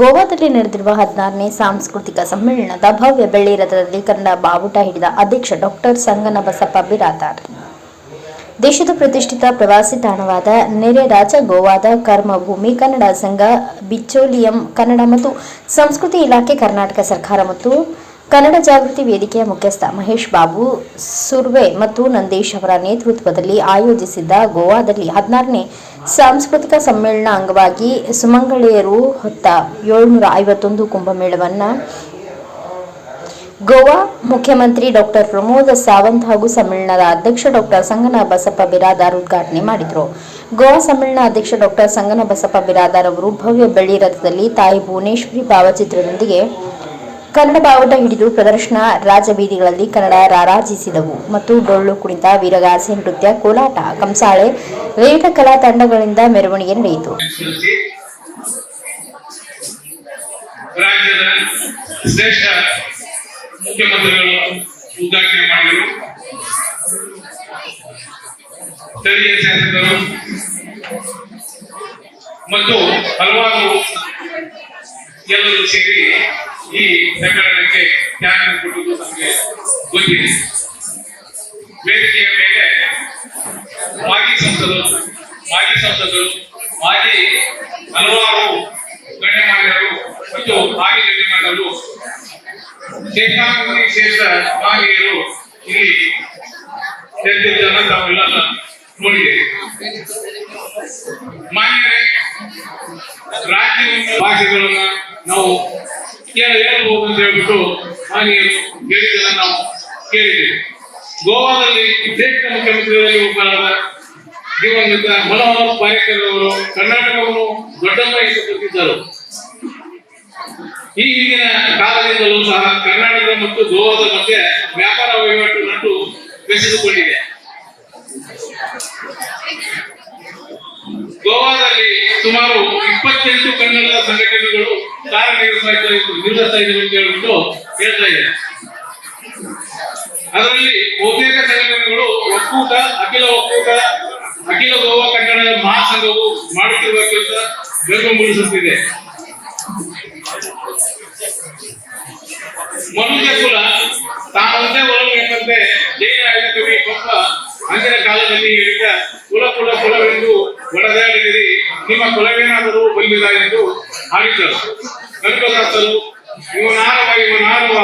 ಗೋವಾದಲ್ಲಿ ನಡೆದಿರುವ 16ನೇ ಸಾಂಸ್ಕೃತಿಕ ಸಮ್ಮೇಳನದ ಭವ್ಯ ಬೆಳ್ಳಿ ರಥದಲ್ಲಿ ಕನ್ನಡ ಬಾವುಟ ಹಿಡಿದ ಅಧ್ಯಕ್ಷ ಡಾಕ್ಟರ್ ಸಂಗನಬಸಪ್ಪ ಬಿರಾದಾರ್. ದೇಶದ ಪ್ರತಿಷ್ಠಿತ ಪ್ರವಾಸಿ ತಾಣವಾದ ನೆರೆ ರಾಜ್ಯ ಗೋವಾದ ಕರ್ಮಭೂಮಿ ಕನ್ನಡ ಸಂಘ, ಬಿಚ್ಚೋಲಿಯಂ ಕನ್ನಡ ಮತ್ತು ಸಂಸ್ಕೃತಿ ಇಲಾಖೆ, ಕರ್ನಾಟಕ ಸರ್ಕಾರ ಮತ್ತು ಕನ್ನಡ ಜಾಗೃತಿ ವೇದಿಕೆಯ ಮುಖ್ಯಸ್ಥ ಮಹೇಶ್ ಬಾಬು ಸುರ್ವೆ ಮತ್ತು ನಂದೀಶ್ ಅವರ ನೇತೃತ್ವದಲ್ಲಿ ಆಯೋಜಿಸಿದ್ದ ಗೋವಾದಲ್ಲಿ 16ನೇ ಸಾಂಸ್ಕೃತಿಕ ಸಮ್ಮೇಳನ ಅಂಗವಾಗಿ ಸುಮಂಗಳೆಯರು ಹೊತ್ತ 751 ಕುಂಭಮೇಳವನ್ನು ಗೋವಾ ಮುಖ್ಯಮಂತ್ರಿ ಡಾಕ್ಟರ್ ಪ್ರಮೋದ್ ಸಾವಂತ್ ಹಾಗೂ ಸಮ್ಮೇಳನದ ಅಧ್ಯಕ್ಷ ಡಾಕ್ಟರ್ ಸಂಗನಬಸಪ್ಪ ಬಿರಾದಾರ್ ಉದ್ಘಾಟನೆ ಮಾಡಿದರು. ಗೋವಾ ಸಮ್ಮೇಳನ ಅಧ್ಯಕ್ಷ ಡಾಕ್ಟರ್ ಸಂಗನಬಸಪ್ಪ ಬಿರಾದಾರ್ ಅವರು ಭವ್ಯ ಬೆಳ್ಳಿ ರಥದಲ್ಲಿ ತಾಯಿ ಭುವನೇಶ್ವರಿ ಭಾವಚಿತ್ರದೊಂದಿಗೆ ಕನ್ನಡ ಬಾವುಟ ಹಿಡಿದು ಪ್ರದರ್ಶನ, ರಾಜಬೀದಿಗಳಲ್ಲಿ ಕನ್ನಡ ರಾರಾಜಿಸಿದವು ಮತ್ತು ಡೊಳ್ಳು ಕುಣಿತ, ವೀರಗಾಸೆ ನೃತ್ಯ, ಕೋಲಾಟ, ಕಂಸಾಳೆ, ವಿವಿಧ ಕಲಾ ತಂಡಗಳಿಂದ ಮೆರವಣಿಗೆ ನಡೆಯಿತು. ರಾಜ್ಯದ ಶ್ರೇಷ್ಠ ಮುಖ್ಯಮಂತ್ರಿಗಳು ಉದ್ಘಾಟನೆ ಮಾಡಿದರು. ಸ್ಥಳೀಯ ಶಾಸಕರು ಮತ್ತು ಹಲವಾರು ಎಲ್ಲರೂ ಸೇರಿ ಈ ಸಮ್ಮೇಳನಕ್ಕೆ ಚಾಲನೆ ಕೊಡುವುದು ನಮಗೆ ಗೊತ್ತಿದೆ. ವೇದಿಕೆಯ ಮೇಲೆ ಮಾಜಿ ಸಂಸದರು, ಮಾಜಿ ಹಲವಾರು ಗಣ್ಯಮಾನ್ಯರು ಮತ್ತು ಹಾಲಿ ಗಣ್ಯಮಾನ್ಯರು, ಶ್ರೇಷ್ಠಾಂಗದಲ್ಲಿ ಶ್ರೇಷ್ಠ ಮಾಹಿತಿಯರು ಇಲ್ಲಿ ಸೇರಿದ್ದನ್ನು ತಾವೆಲ್ಲ ನೋಡಿದ್ದೇವೆ. ಮಾನ್ಯರೇ, ರಾಜ್ಯದ ಭಾಷೆಗಳನ್ನ ನಾವು ಹೇಳಬಹುದು ಅಂತ ಹೇಳ್ಬಿಟ್ಟು ಮಾನ್ಯರು ಹೇಳಿದ್ದನ್ನು ನಾವು ಕೇಳಿದ್ದೇವೆ. ಗೋವಾದಲ್ಲಿ ಶ್ರೇಷ್ಠ ಮುಖ್ಯಮಂತ್ರಿಗಳಲ್ಲಿ ಒಬ್ಬರಾದ ದಿವಂಗತ ಮನೋಹರ್ ಪಾರಿಕರ್ ಅವರು ಕರ್ನಾಟಕವನ್ನು ದೊಡ್ಡದಾಗಿಸಿಕೊಂಡಿದ್ದರು. ಈ ಹಿಂದಿನ ಕಾಲದಿಂದಲೂ ಸಹ ಕರ್ನಾಟಕ ಮತ್ತು ಗೋವಾದ ಮಧ್ಯೆ ವ್ಯಾಪಾರ ವಹಿವಾಟು ನಂಟು ಬೆಸೆದುಕೊಂಡಿದೆ. ಗೋವಾದಲ್ಲಿ ಸುಮಾರು 28 ಕನ್ನಡ ಸಂಘಟನೆಗಳು ಕಾರ್ಯನಿರ್ವಹಿಸ್ತಾ ಇವೆ ಅಂತ ಹೇಳ್ಬಿಟ್ಟು ಹೇಳ್ತಾ ಇದೆ. ಅದರಲ್ಲಿ ಬಹುತೇಕ ಸಂಘಟನೆಗಳು ಅಖಿಲ ಗೋವಾ ಕನ್ನಡ ಮಹಾಸಂಘವು ಮಾಡುತ್ತಿರುವ ಕೆಲಸ ಗರ್ವ ಮೂಡಿಸುತ್ತಿದೆ. ಮನುಷ್ಯ ಕುಲ ತಾನೊಂದೇ ಒಳಗಂತೆ ಜೈನ ಕವಿ ಪಪ್ಪ ಅಂದಿನ ಕಾಲದಲ್ಲಿ ಹೇಳಿದ ಕುಲವೆಂದು ಒಡೆದಾಡಿದಿರಿ, ನಿಮ್ಮ ಕುಲವೇನಾದರೂ ಬಲ್ಲಿದ ಎಂದು ಹಾಡಿದ್ದರು. ಕನಕದಾಸರು ಇವ ನಮ್ಮವ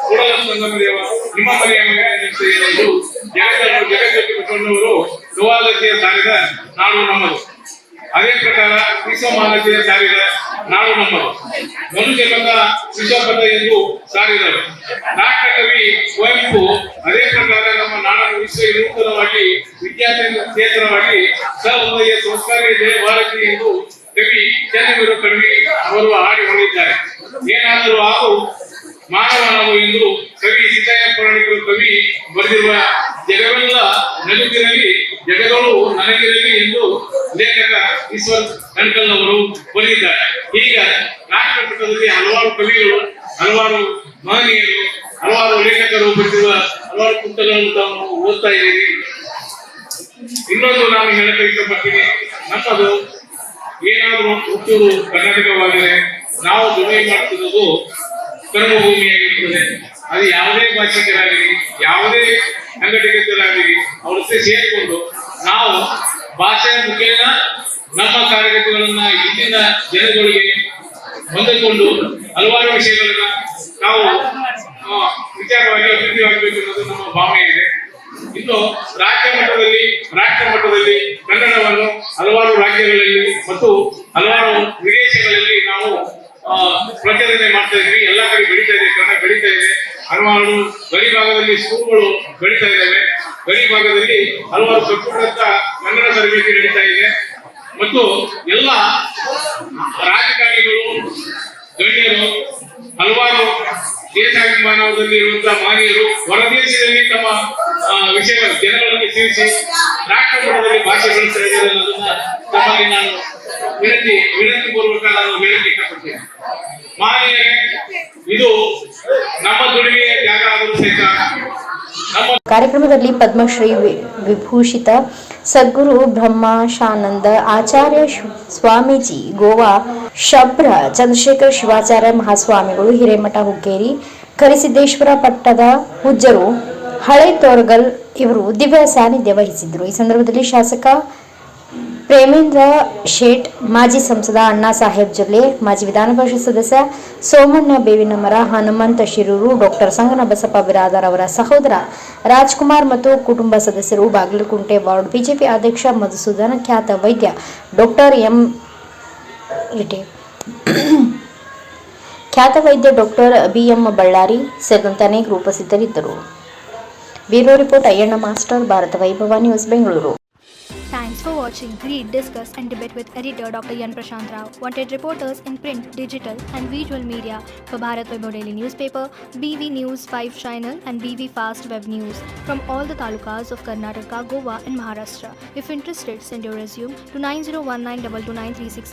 ಕೂಡಲ ಸಂಗಮದೇವ ನಿಮ್ಮ ಮನೆಯ ಮಗನೆನಿಸಯ್ಯ ಎಂದು ಜಗತ್ತನ್ನು ಬಿಟ್ಟುಕೊಂಡವರು ಗೋವಾದತ್ತೆಯ ಸಾರಿದ ನಾಡು ನಮ್ಮದು. ಅದೇ ಪ್ರಕಾರ ವಿಶ್ವಮಾನವತೆಯ ಸಾರಿದ ನಾಡು ನಮ್ಮದು. ಮನುಜಪಥ ವಿಶ್ವಪಥ ಎಂದು ಸಾರಿದರು. ನಾಟಕ ಕವಿ ಕುವೆಂಪು ಅದೇ ಪ್ರಕಾರ ನಮ್ಮ ನಾಡನ್ನು ವಿಶ್ವ ನೂತನವಾಗಿ ವಿದ್ಯಾರ್ಥೇತರವಾಗಿ ಸಹೃದಯ ಸಂಸ್ಕಾರಿ ಭಾರತಿ ಎಂದು ಕವಿ ಚೆನ್ನವೀರ ಕವಿ ಅವರು ಹಾಡಿ ಹೊಂದಿದ್ದಾರೆ. ಏನಾದರೂ ಹಾಗೂ ಮಾನವ ನಾವು ಎಂದು ಕವಿ ಸಿದ್ದಯ್ಯ ಪುರಾಣಿಕರು ಕವಿ ಬರೆದಿರುವ ಜಗವೆಲ್ಲ ನಗುತ್ತಿರಲಿ ಜಗಗಳು ನನಗಿರಲಿ ಎಂದು ಲೇಖಕ ಈಶ್ವರ್ ಕಣ್ಕಲ್ ಅವರು ಬರೆದಿದ್ದಾರೆ. ಈಗ ನಾಟಕದಲ್ಲಿ ಹಲವಾರು ಕವಿಗಳು, ಹಲವಾರು ಮಹನೀಯರು, ಹಲವಾರು ಲೇಖಕರು ಬರೆದಿರುವ ಹಲವಾರು ಪುಸ್ತಕಗಳನ್ನು ತಾವು ಓದ್ತಾ ಇದ್ದೀವಿ. ಇನ್ನೊಂದು ನಾನು ಹೇಳಕ್ಕೆ ಇಷ್ಟಪಡ್ತೀನಿ, ನಮ್ಮದು ಏನಾದರೂ ಹುಟ್ಟೂರು ಕರ್ನಾಟಕವಾದರೆ ನಾವು ದುಡಿಮೆ ಮಾಡ್ತಿರೋದು ಕರ್ಮಭೂಮಿಯಾಗಿರುತ್ತದೆ. ಅದು ಯಾವುದೇ ಭಾಷಿಕರಾಗಲಿ, ಯಾವುದೇ ಸಂಘಟಕರಾಗಲಿ ಅವ್ರ ಜೊತೆ ಸೇರಿಕೊಂಡು ನಾವು ಭಾಷೆಯ ಮುಖೇನ ನಮ್ಮ ಕಾರ್ಯಕರ್ತಗಳನ್ನ ಇಲ್ಲಿನ ಜನಗಳಿಗೆ ಹೊಂದಿಕೊಂಡು ಹಲವಾರು ವಿಷಯಗಳನ್ನ ನಾವು ವಿಚಾರವಾಗಿ ಅಭಿವೃದ್ಧಿಯಾಗಬೇಕು ಅನ್ನೋದು ನಮ್ಮ ಭಾವನೆ ಇದೆ. ಇನ್ನು ರಾಜ್ಯ ಮಟ್ಟದಲ್ಲಿ, ರಾಷ್ಟ್ರ ಮಟ್ಟದಲ್ಲಿ ಕನ್ನಡವನ್ನು ಹಲವಾರು ರಾಜ್ಯಗಳಲ್ಲಿ ಮತ್ತು ಹಲವಾರು ವಿದೇಶಗಳಲ್ಲಿ ನಾವು ಪ್ರಚೋದನೆ ಮಾಡ್ತಾ ಇದ್ವಿ. ಎಲ್ಲಾ ಕಡೆ ಬೆಳೀತಾ ಇದೆ, ಕನ್ನಡ ಬೆಳೀತಾ ಇದೆ. ಹಲವಾರು ಗಡಿ ಭಾಗದಲ್ಲಿ ಸ್ಕೂಲ್ಗಳು ಬೆಳೀತಾ ಇದ್ದಾವೆ. ಗಡಿ ಭಾಗದಲ್ಲಿ ಹಲವಾರು ಸಂಪೂರ್ಣ ಕನ್ನಡ ತರಬೇತಿ ನಡೀತಾ ಇದೆ. ಮತ್ತು ಎಲ್ಲ ರಾಜಕಾರಣಿಗಳು, ಗಣ್ಯರು, ಹಲವಾರು ದೇಶಾಭಿಮಾನದಲ್ಲಿ ಇರುವಂತಹ ಮಾನ್ಯರು ಹೊರದೇಶದಲ್ಲಿ ತಮ್ಮ ವಿಷಯಗಳ ಜನಗಳನ್ನು ಸೇರಿಸಿ ರಾಷ್ಟ್ರ ಮಟ್ಟದಲ್ಲಿ ಭಾಷೆ ಬೆಳೆಸ್ತಾ ಇದ್ದಾರೆ ಅನ್ನೋದನ್ನ ತಮ್ಮಲ್ಲಿ ನಾನು ವಿನಂತಿ ಪೂರ್ವಕ ನಾನು ಹೇಳಕ್ಕೆ ಇಷ್ಟಪಡ್ತೇನೆ. ಮಾನ್ಯರೇ, ಇದು ನಮ್ಮ ದುಡಿಮೆಯ ತ್ಯಾಗ ಆದರೂ ಸಹಿತ ನಮ್ಮ ಕಾರ್ಯಕ್ರಮದಲ್ಲಿ ಪದ್ಮಶ್ರೀ ವಿಭೂಷಿತ ಸದ್ಗುರು ಬ್ರಹ್ಮಾಶಾನಂದ ಆಚಾರ್ಯ ಸ್ವಾಮೀಜಿ, ಗೋವಾ ಶಬ್ರ ಚಂದ್ರಶೇಖರ ಶಿವಾಚಾರ್ಯ ಮಹಾಸ್ವಾಮಿಗಳು, ಹಿರೇಮಠ ಹುಕ್ಕೇರಿ, ಕರಿಸಿದ್ದೇಶ್ವರ ಪಟ್ಟದ ಪೂಜ್ಯರು, ಹಳೆ ತೋರಗಲ್ ಇವರು ದಿವ್ಯ ಸಾನ್ನಿಧ್ಯ ವಹಿಸಿದ್ದರು. ಈ ಸಂದರ್ಭದಲ್ಲಿ ಶಾಸಕ ಪ್ರೇಮೇಂದ್ರ ಶೇಟ್, ಮಾಜಿ ಸಂಸದ ಅಣ್ಣಾ ಸಾಹೇಬ್ ಜೊಲ್ಲೆ, ಮಾಜಿ ವಿಧಾನ ಪರಿಷತ್ ಸದಸ್ಯ ಸೋಮಣ್ಣ ಬೇವಿನಮರ, ಹನುಮಂತ ಶಿರೂರು, ಡಾಕ್ಟರ್ ಸಂಗನಬಸಪ್ಪ ಬಿರಾದಾರ್ ಅವರ ಸಹೋದರ ರಾಜ್ಕುಮಾರ್ ಮತ್ತು ಕುಟುಂಬ ಸದಸ್ಯರು, ಬಾಗಲಕುಂಟೆ ವಾರ್ಡ್ ಬಿಜೆಪಿ ಅಧ್ಯಕ್ಷ ಮಧುಸೂದನ್, ಖ್ಯಾತ ವೈದ್ಯ ಡಾಕ್ಟರ್ BM ಬಳ್ಳಾರಿ ಸೇರಿದಂತೆ ಅನೇಕರು ಉಪಸ್ಥಿತರಿದ್ದರು. Bureau report Ayyanna master, Bharat Vaibhav news, Bengaluru. Thanks for watching. Read, discuss and debate with editor Dr. Yan Prashant Rao. Wanted reporters in print, digital and visual media for Bharat Vaibhav Daily Newspaper, BV News 5 Channel and BV Fast Web News from all the talukas of Karnataka, Goa and Maharashtra. If interested, send your resume to 9019229369.